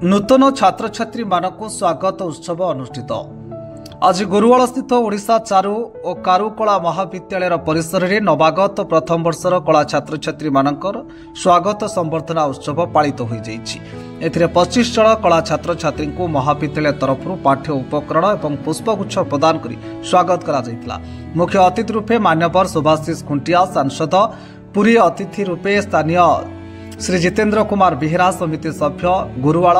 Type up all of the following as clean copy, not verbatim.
नूतन छात्र छात्री मानक स्वागत उत्सव अनुष्ठित आज गुरुवाल स्थित ओडिशा चारु और कारुकला महाविद्यालय परिसर में नवागत प्रथम वर्षर कला छात्र छात्री मानकर स्वागत संबर्धना उत्सव पालित हो जाइए। 25 जन कला छात्र छात्री को महाविद्यालय तरफ पाठ्य उपकरण और पुष्पगुच्छ प्रदान कर स्वागत करा। मुख्य अतिथि रूपे मान्यवर सुभाषिष खुंटिया, सांसद पुरी अतिथि रूपे स्थानीय श्री जितेन्द्र कुमार बेहेरा समिति सभ्य गुरुवाल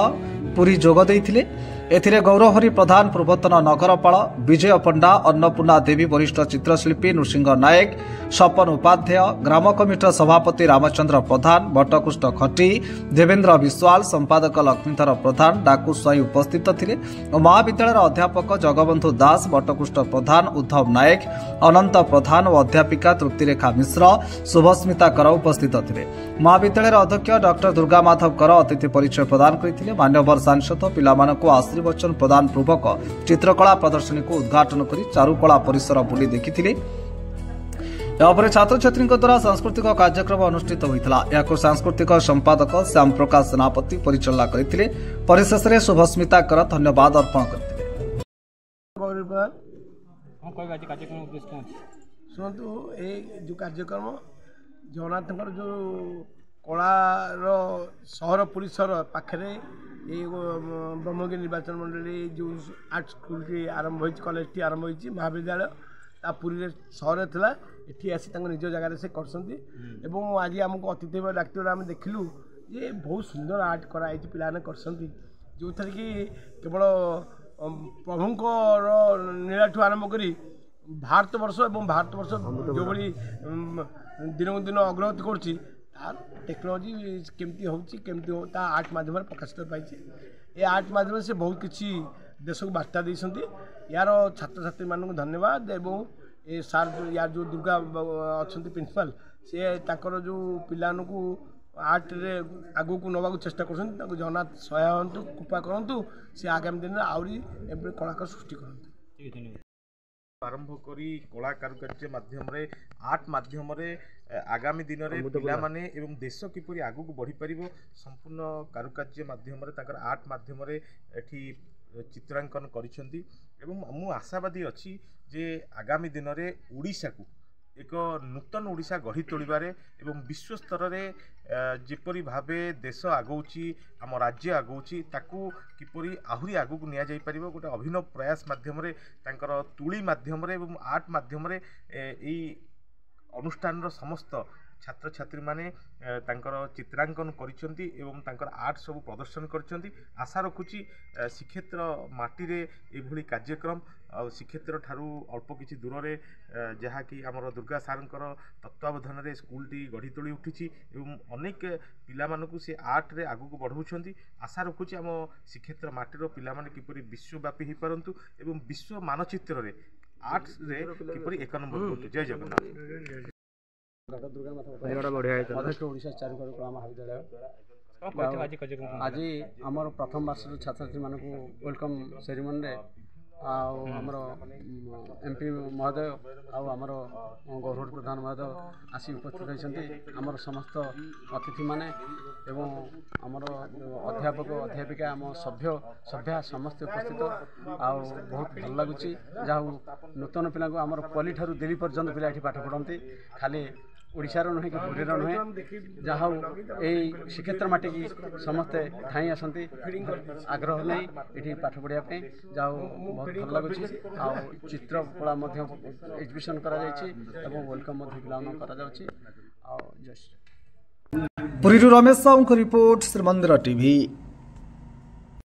पुरी जोग देइथिले। एथिरे गौरहरि प्रधान, पूर्वतन नगरपाल विजय पंडा, अन्नपूर्णा देवी, वरिष्ठ चित्रशिल्पी नृसिंह नायक, सपन उपाध्याय, ग्राम कमिटी सभापति रामचंद्र प्रधान, बटकुष्ठ खटी, देवेन्द्र विश्वाल, संपादक लक्ष्मीधर प्रधान, डाकू स्वाई उपस्थित थिले और महाविद्यालय अध्यापक जगबंधु दास, बटकुष्ठ प्रधान उद्धव नायक, अनंत प्रधान और अध्यापिका तृप्तिरेखा मिश्र, शुभस्मिता कर उपस्थित थिले। महाविद्यालय अध्यक्ष डॉक्टर दुर्गा माधव कर अतिथि परिचय प्रदान करथिले। मान्यवर सांसद पिलामानकु आशीर्वचन प्रदान पूर्वक चित्रकला प्रदर्शनी को उद्घाटन करी चारुकला परिसर बुली देखिथिले। यापर छात्र छात्री द्वारा सांस्कृतिक कार्यक्रम अनुष्ठित होता। यह सांस्कृतिक संपादक श्याम प्रकाश सेनापति परिचालना करते। परिशेष में शुभस्मिता कर धन्यवाद अर्पण करते। जो कार्यक्रम जगन्नाथ जो कलार सहर परिसर पाखे ब्रह्मगिरी निर्वाचन मंडली जो आर्ट स्कूल आरंभ हो कॉलेज टी आरंभ हो महाविद्यालय पुरी सहर था ये आसी निज जगार से कर आज आमको अतिथि डाक्तर आम देखिलु ये बहुत सुंदर आर्ट कराई पाने कर जो थे कि केवल प्रभुंर नीला ठू आरंभ कर भारत वर्ष और भारत वर्ष जो भाई दिन को दिन अग्रगति कर टेक्नोलोजी केमती हो आर्ट माध्यम प्रकाशित पाई। ये आर्ट माध्यम से बहुत किसी देश को बार्ता देते। यार छात्र छात्री मानक धन्यवाद। एवं ये सार यार जो दुर्गा अच्छा प्रिंसिपाल सी ताकर जो पिलानू आर्ट रे आगू को नवा चेष्टा कर जगन्नाथ सहाय हूँ कृपा करूँ सी आगामी दिन में आहरी कलाकार सृष्टि करूँ। आरंभ करी कला कारुकार्य माध्यम रे आर्ट माध्यम रे आगामी दिन में पिला माने एवं देश किपरि आगु को बढ़ी परिबो संपूर्ण कारुकार्य माध्यम रे ताकर आर्ट माध्यम रे एठी चित्रांकन करिसेंती। एवं मु आशावादी अछि जे आगामी दिन में ओडिशा को एक नूतन ओडिशा गढ़ी तोड़बारे एवं विश्व स्तर रे जेपरी भावे देश आगौची आम राज्य आगौची ताकू किपरि आहुरी आगु को निया जाई परिबो गोटे अभिनव प्रयास माध्यम रे तांकर तुली माध्यम रे एवं आर्ट माध्यम रे एई अनुष्ठान रो समस्त छात्र छात्री माने तांकर चित्रांकन करिसेंती एवं तांकर आर्ट सब प्रदर्शन करिसेंती। आशा रखुची श्रीक्षेत्र माटी रे एभली कार्यक्रम श्रीक्षेत्र ठारू अल्प किछि दूर रे जहा कि हमर दुर्गा सारंकर तत्वावधान रे स्कूल टी गढ़ी तोली उठिछि एवं अनेक पिला मानकु से आर्ट रे आगु को बढ़ौछंती। आशा रखुची हम श्रीक्षेत्र माटी रो पिला माने किपरि विश्वव्यापी हि परंतु एवं विश्व मानचित्र रे आर्ट रे किपरि एक नंबर होते। जय जगन्नाथ। अध्यक्ष ओडिशा चारुकला महाविद्यालय आज आमर प्रथम वर्ष छात्र छात्री मानक वेलकम सेरेमनी आमर एमपी महोदय आमर गौरव प्रधान महोदय आसी उपस्थित होती। आमर समस्त अतिथि माने एवं आमर अध्यापक अध्यापिका आम सभ्या समस्त उपस्थित बहुत भल लगुच। जहाँ नूतन पिला आमर पल्ली ठारू दिल्ली पर्यंत पिला ये पाठ पढ़ती खाली ओडिशार नुहे कि पुरीर नुहे जहाँ यही श्रीक्षेत्र माटी की समस्ते ठाई आसती आग्रह नहीं ये पाठ पढ़ापी जहाँ बहुत भल लगुच। चित्रकला एग्जिबिशन वेलकम पिला। पुरीरू रमेश साहू रिपोर्ट श्रीमंदिर टीवी।